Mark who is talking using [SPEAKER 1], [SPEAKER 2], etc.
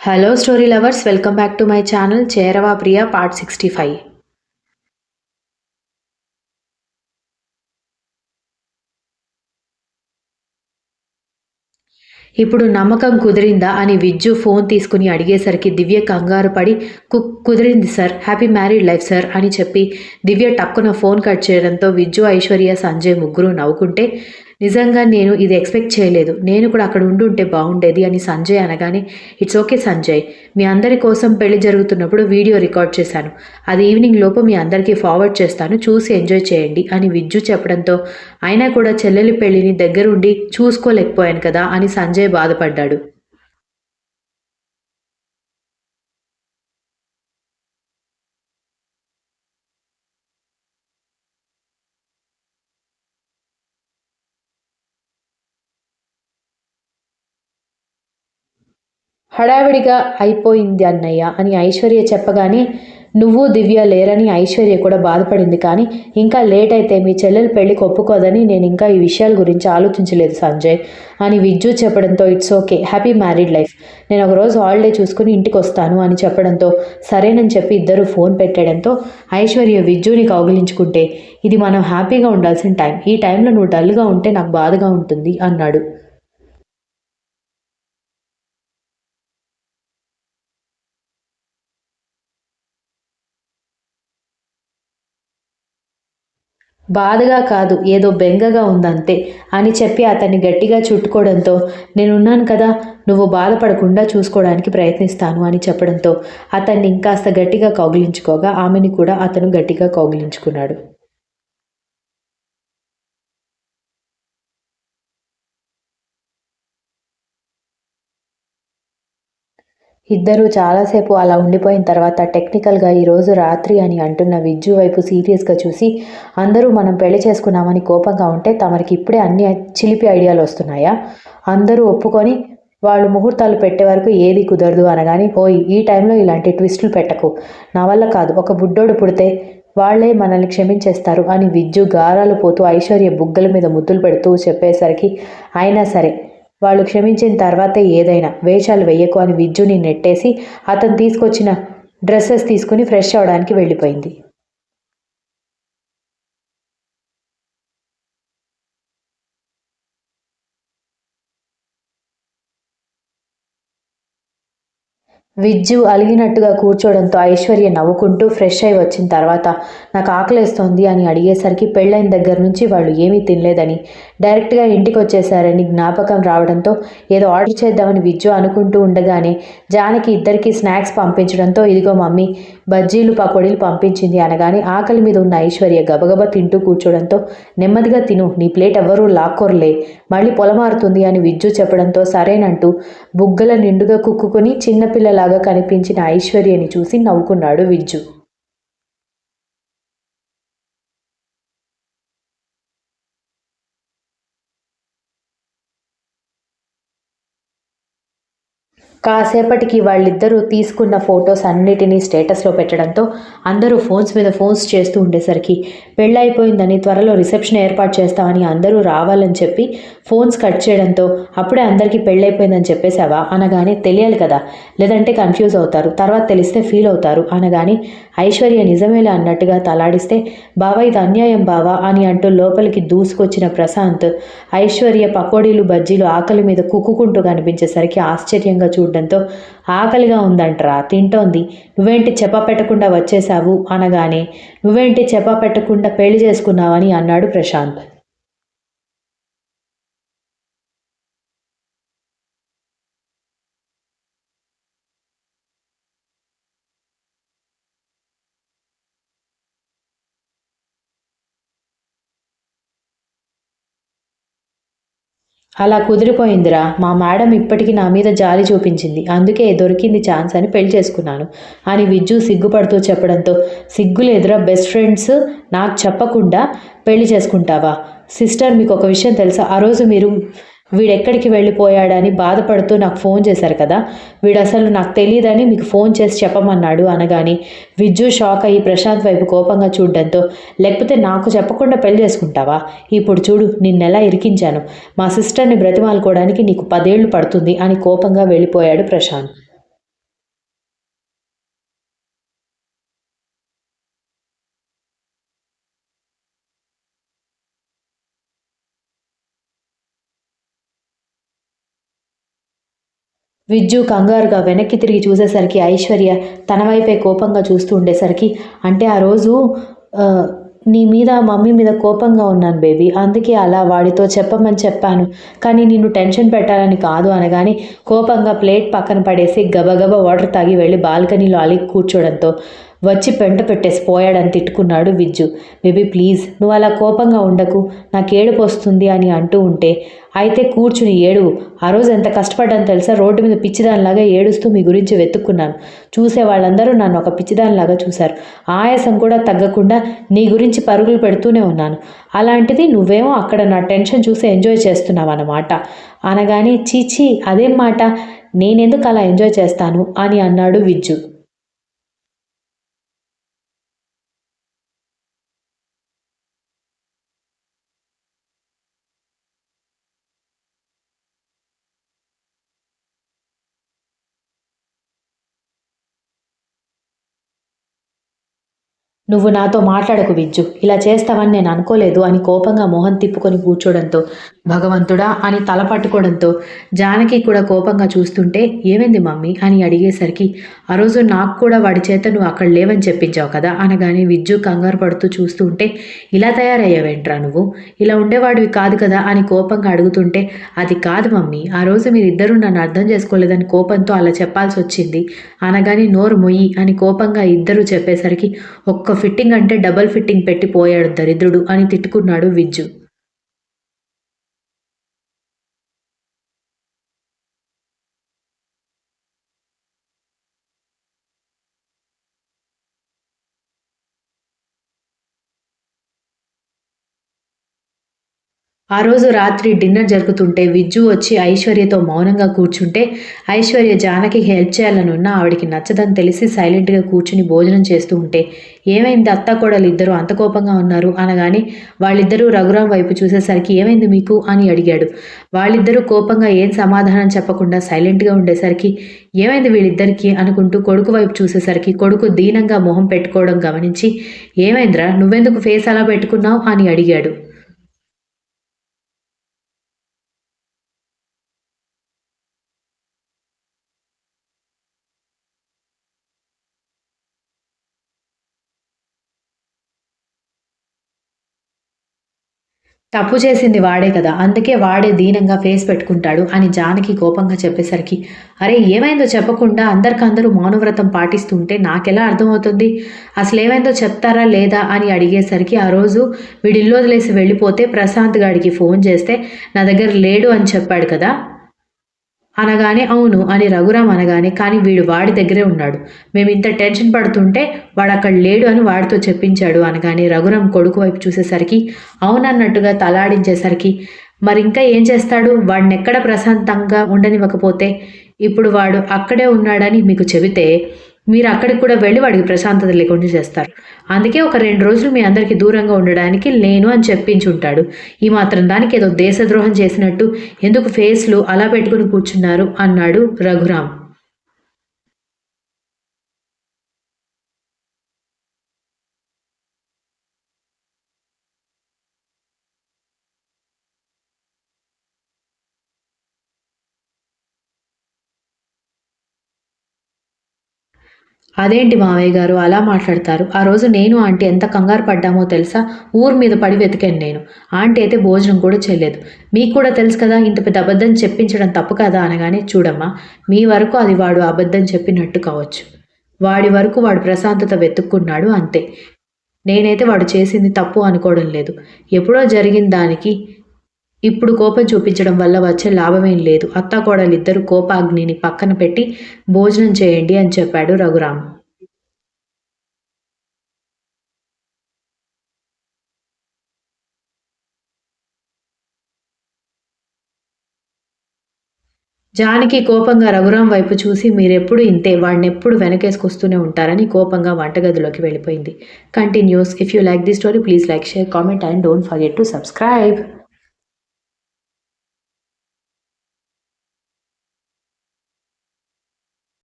[SPEAKER 1] Hello story lovers, welcome back to my channel చేరవా ప్రియ part 65. ఇప్పుడు నమ్మకం కుదిరిందా అని విజ్జు ఫోన్ తీసుకుని అడిగేసరికి దివ్య కంగారు పడి కుదిరింది sir, happy married life sir అని చెప్పి దివ్య టక్కున ఫోన్ కట్ చేయడంతో విజ్జు, ఐశ్వర్య, సంజయ్ ముగ్గురు నవ్వుకుంటే నిజంగా నేను ఇది ఎక్స్పెక్ట్ చేయలేదు, నేను కూడా అక్కడ ఉంటే బాగుండేది అని సంజయ్ అనగానే ఇట్స్ ఓకే సంజయ్, మీ అందరి కోసం పెళ్లి జరుగుతున్నప్పుడు వీడియో రికార్డ్ చేశాను, అది ఈవినింగ్ లోపు మీ అందరికీ ఫార్వర్డ్ చేస్తాను, చూసి ఎంజాయ్ చేయండి అని విజ్జు చెప్పడంతో అయినా కూడా చెల్లెలి పెళ్లిని దగ్గరుండి చూసుకోలేకపోయాను కదా అని సంజయ్ బాధపడ్డాడు. హడావిడిగా అయిపోయింది అన్నయ్య అని ఐశ్వర్య చెప్పగానే నువ్వు దివ్య లేరని ఐశ్వర్య కూడా బాధపడింది. కానీ ఇంకా లేట్ అయితే మీ చెల్లెలు పెళ్లికి ఒప్పుకోదని నేను ఇంకా ఈ విషయాల గురించి ఆలోచించలేదు సంజయ్ అని విజ్జు చెప్పడంతో it's okay, happy married life, నేను ఒకరోజు హాలిడే చూసుకుని ఇంటికి వస్తాను అని చెప్పడంతో సరేనని చెప్పి ఇద్దరు ఫోన్ పెట్టడంతో ఐశ్వర్య విజ్జుని కౌగిలించుకుంటే ఇది మనం హ్యాపీగా ఉండాల్సిన టైం, ఈ టైంలో నువ్వు డల్గా ఉంటే నాకు బాధగా ఉంటుంది అన్నాడు. బాధగా కాదు, ఏదో బెంగగా ఉందంతే అని చెప్పి అతన్ని గట్టిగా చుట్టుకోవడంతో నేనున్నాను కదా, నువ్వు బాధపడకుండా చూసుకోవడానికి ప్రయత్నిస్తాను అని చెప్పడంతో అతన్ని ఇంకాస్త గట్టిగా కౌగిలించుకోగా ఆమెని కూడా అతను గట్టిగా కౌగిలించుకున్నాడు. ఇద్దరూ చాలాసేపు అలా ఉండిపోయిన తర్వాత టెక్నికల్గా ఈరోజు రాత్రి అని అంటున్న విజ్జు వైపు సీరియస్గా చూసి అందరూ మనం పెళ్లి చేసుకున్నామని కోపంగా ఉంటే తమరికి ఇప్పుడే అన్ని చిలిపి ఐడియాలు వస్తున్నాయా, అందరూ ఒప్పుకొని వాళ్ళు ముహూర్తాలు పెట్టే వరకు ఏది కుదరదు అనగాని ఓయ్ ఈ టైంలో ఇలాంటి ట్విస్టులు పెట్టకు, నా వల్ల కాదు, ఒక బుడ్డోడు పుడితే వాళ్లే మనల్ని క్షమించేస్తారు అని విజ్జు గారాలు పోతూ ఐశ్వర్య బుగ్గల మీద ముద్దులు పెడుతూ చెప్పేసరికి అయినా సరే వాళ్ళు క్షమించిన తర్వాతే ఏదైనా వేషాలు వెయ్యకు అని విజ్జుని నెట్టేసి అతను తీసుకొచ్చిన డ్రెస్సెస్ తీసుకుని ఫ్రెష్ అవడానికి వెళ్ళిపోయింది. విజ్జు అలిగినట్టుగా కూర్చోవడంతో ఐశ్వర్య నవ్వుకుంటూ ఫ్రెష్ అయి వచ్చిన తర్వాత నాకు ఆకలేస్తోంది అని అడిగేసరికి పెళ్ళైన దగ్గర నుంచి వాళ్ళు ఏమీ తినలేదని డైరెక్ట్గా ఇంటికి వచ్చేసారని జ్ఞాపకం రావడంతో ఏదో ఆర్డర్ చేద్దామని విజ్జు అనుకుంటూ ఉండగానే జానకి ఇద్దరికి స్నాక్స్ పంపించడంతో ఇదిగో మమ్మీ బజ్జీలు పకోడీలు పంపించింది అనగానే ఆకలి మీద ఉన్న ఐశ్వర్య గబగబా తింటూ కూర్చోవడంతో నెమ్మదిగా తిను, నీ ప్లేట్ ఎవ్వరూ లాక్కోర్లే, మళ్ళీ పొలమారుతుంది అని విజ్జు చెప్పడంతో సరేనంటూ బుగ్గల నిండుగా కుక్కుని చిన్నపిల్లలాగా కనిపించిన ఐశ్వర్యని చూసి నవ్వుకున్నాడు విజ్జు. కాసేపటికి వాళ్ళిద్దరూ తీసుకున్న ఫొటోస్ అన్నిటినీ స్టేటస్లో పెట్టడంతో అందరూ ఫోన్స్ మీద ఫోన్స్ చేస్తూ ఉండేసరికి పెళ్ళైపోయిందని త్వరలో రిసెప్షన్ ఏర్పాటు చేస్తామని అందరూ రావాలని చెప్పి ఫోన్స్ కట్ చేయడంతో అప్పుడే అందరికీ పెళ్ళైపోయిందని చెప్పేశావా అనగానే తెలియాలి కదా, లేదంటే కన్ఫ్యూజ్ అవుతారు, తర్వాత తెలిస్తే ఫీల్ అవుతారు అనగానే ఐశ్వర్య నిజమేలా అన్నట్టుగా తలాడిస్తే బావా ఇది అన్యాయం బావా అని అంటూ లోపలికి దూసుకొచ్చిన ప్రశాంత్ ఐశ్వర్య పకోడీలు బజ్జీలు ఆకలి మీద కుక్కుంటూ కనిపించేసరికి ఆశ్చర్యంగా చూడడంతో ఆకలిగా ఉందంటరా, తింటోంది, నువ్వేంటి చెప్ప పెట్టకుండా వచ్చేశావు అనగానే నువ్వేంటి చెప్ప పెట్టకుండా పెళ్లి చేసుకున్నావని అన్నాడు ప్రశాంత్. అలా కుదిరిపోయిందిరా, మా మేడం ఇప్పటికీ నా మీద జాలి చూపించింది, అందుకే దొరికింది ఛాన్స్ అని పెళ్లి చేసుకున్నాను అని విజ్జు సిగ్గుపడుతూ చెప్పడంతో సిగ్గులేదురా, బెస్ట్ ఫ్రెండ్స్ నాకు చెప్పకుండా పెళ్లి చేసుకుంటావా, సిస్టర్ మీకు ఒక విషయం తెలుసా, ఆ రోజు మీరు వీడెక్కడికి వెళ్ళిపోయాడని బాధపడుతూ నాకు ఫోన్ చేశారు కదా, వీడు అసలు నాకు తెలియదని మీకు ఫోన్ చేసి చెప్పమన్నాడు అనగాని విజ్జు షాక్ అయ్యి ప్రశాంత్ వైపు కోపంగా చూడడంతో లేకపోతే నాకు చెప్పకుండా పెళ్లి చేసుకుంటావా, ఇప్పుడు చూడు నిన్నెలా ఇరికించాను, మా సిస్టర్ని బ్రతిమాలుకోవడానికి నీకు 10 ఏళ్ళు పడుతుంది అని కోపంగా వెళ్ళిపోయాడు ప్రశాంత్. విజ్జు కంగారుగా వెనక్కి తిరిగి చూసేసరికి ఐశ్వర్య తన వైపే కోపంగా చూస్తూ ఉండేసరికి, అంటే ఆ రోజు ఆ, నీ మీద మమ్మీ మీద కోపంగా ఉన్నాను బేబీ, అందుకే అలా వాడితో చెప్పమని చెప్పాను, కానీ నిన్ను టెన్షన్ పెట్టాలని కాదు అనగానే కోపంగా ప్లేట్ పక్కన పడేసి గబగబా వాటర్ తాగి వెళ్ళి బాల్కనీలో అలిగి కూర్చోడంతో వచ్చి పెంట పెట్టేసి పోయాడని తిట్టుకున్నాడు విజ్జు. బేబీ ప్లీజ్ నువ్వు అలా కోపంగా ఉండకు, నాకు ఏడుపు వస్తుంది అని అంటూ ఉంటే, అయితే కూర్చుని ఏడువు, ఆ రోజు ఎంత కష్టపడ్డాను తెలుసా, రోడ్డు మీద పిచ్చిదానిలాగా ఏడుస్తూ మీ గురించి వెతుక్కున్నాను, చూసే వాళ్ళందరూ నన్ను ఒక పిచ్చిదానిలాగా చూశారు, ఆయాసం కూడా తగ్గకుండా నీ గురించి పరుగులు పెడుతూనే ఉన్నాను, అలాంటిది నువ్వేమో అక్కడ నా టెన్షన్ చూసి ఎంజాయ్ చేస్తున్నావు అన్నమాట అనగానే, చీచీ అదేం మాట, నేనెందుకు అలా ఎంజాయ్ చేస్తాను అని అన్నాడు విజ్జు. నువ్వు నాతో మాట్లాడకు విజ్జు, ఇలా చేస్తావని నేను అనుకోలేదు అని కోపంగా మొహం తిప్పుకొని కూర్చోడంతో, భగవంతుడా అని తల పట్టుకోవడంతో జానకి కూడా కోపంగా చూస్తుంటే, ఏమైంది మమ్మీ అని అడిగేసరికి, ఆ రోజు నాకు కూడా వాడి చేత నువ్వు అక్కడ లేవని చెప్పించావు కదా అనగానే విజ్జు కంగారు పడుతూ చూస్తూ ఉంటే, ఇలా తయారయ్యావేంట్రా నువ్వు, ఇలా ఉండేవాడివి కాదు కదా అని కోపంగా అడుగుతుంటే, అది కాదు మమ్మీ, ఆ రోజు మీరిద్దరూ నన్ను అర్థం చేసుకోలేదని కోపంతో అలా చెప్పాల్సి వచ్చింది అనగానే, నోరు మొయ్యి అని కోపంగా ఇద్దరూ చెప్పేసరికి, ఒక్క ఫిట్టింగ్ అంటే డబల్ ఫిట్టింగ్ పెట్టి పోయాడు దరిద్రుడు అని తిట్టుకున్నాడు విజ్జు. ఆ రోజు రాత్రి డిన్నర్ జరుగుతుంటే విజ్జు వచ్చి ఐశ్వర్యతో మౌనంగా కూర్చుంటే, ఐశ్వర్య జానకికి హెల్ప్ చేయాలనున్నా ఆవిడికి నచ్చదని తెలిసి సైలెంట్గా కూర్చుని భోజనం చేస్తూ ఉంటే, ఏమైంది అత్త కోడలు ఇద్దరు అంత కోపంగా ఉన్నారు అనగానే, వాళ్ళిద్దరూ రఘురాం వైపు చూసేసరికి, ఏమైంది మీకు అని అడిగాడు. వాళ్ళిద్దరూ కోపంగా ఏం సమాధానం చెప్పకుండా సైలెంట్గా ఉండేసరికి, ఏమైంది వీళ్ళిద్దరికీ అనుకుంటూ కొడుకు వైపు చూసేసరికి కొడుకు దీనంగా మొహం పెట్టుకోవడం గమనించి, ఏమైందిరా నువ్వెందుకు ఫేస్ అలా పెట్టుకున్నావు అని అడిగాడు. తప్పు చేసింది వాడే కదా, అందుకే వాడే దీనంగా ఫేస్ పెట్టుకుంటాడు అని జానకి కోపంగా చెప్పేసరికి, అరే ఏమైందో చెప్పకుండా అందరికందరూ మౌనవ్రతం పాటిస్తుంటే నాకెలా అర్థమవుతుంది, అసలేమైందో చెప్తారా లేదా అని అడిగేసరికి, ఆ రోజు వీడిల్లు వదిలేసి వెళ్ళిపోతే ప్రశాంత్ గాడికి ఫోన్ చేస్తే నా దగ్గర లేడు అని చెప్పాడు కదా అనగానే, అవును అని రఘురాం అనగానే, కానీ వీడు వాడి దగ్గరే ఉన్నాడు, మేమింత టెన్షన్ పడుతుంటే వాడక్కడ లేడు అని వాడితో చెప్పించాడు అనగానే, రఘురాం కొడుకు వైపు చూసేసరికి అవునన్నట్టుగా తలాడించేసరికి, మరింకా ఏం చేస్తాడు, వాడినెక్కడ ప్రశాంతంగా ఉండనివ్వకపోతే, ఇప్పుడు వాడు అక్కడే ఉన్నాడని మీకు చెబితే మీరు అక్కడికి కూడా వెళ్ళి వాడికి ప్రశాంతత లేకుండా చేస్తారు, అందుకే ఒక 2 రోజులు మీ అందరికీ దూరంగా ఉండడానికి లేను అని చెప్పించుంటాడు, ఈ మాత్రం దానికి ఏదో దేశద్రోహం చేసినట్టు ఎందుకు ఫేస్లు అలా పెట్టుకుని కూర్చున్నారు అన్నాడు రఘురాం. అదేంటి మావయ్య గారు అలా మాట్లాడతారు, ఆ రోజు నేను ఆంటీ ఎంత కంగారు పడ్డామో తెలుసా, ఊరు మీద పడి వెతికాను నేను, ఆంటీ అయితే భోజనం కూడా చేయలేదు, మీకు కూడా తెలుసు కదా, ఇంత పెద్ద అబద్ధం చెప్పించడం తప్పు కదా అనగానే, చూడమ్మా మీ వరకు అది వాడు అబద్ధం చెప్పినట్టు కావచ్చు, వాడి వరకు వాడు ప్రశాంతత వెతుక్కున్నాడు అంతే, నేనైతే వాడు చేసింది తప్పు అనుకోవడం లేదు, ఎప్పుడో జరిగిన దానికి ఇప్పుడు కోపం చూపించడం వల్ల వచ్చే లాభమేం లేదు, అత్తాకోడలిద్దరూ కోపాగ్నిని పక్కన పెట్టి భోజనం చేయండి అని చెప్పాడు రఘురాం. జానకి కోపంగా రఘురాం వైపు చూసి, మీరెప్పుడు ఇంతే, వాడినెప్పుడు వెనకేసుకొస్తూనే ఉంటారని కోపంగా వంటగదిలోకి వెళ్ళిపోయింది. Continuous. If you like this story please like, share, comment and don't forget to subscribe.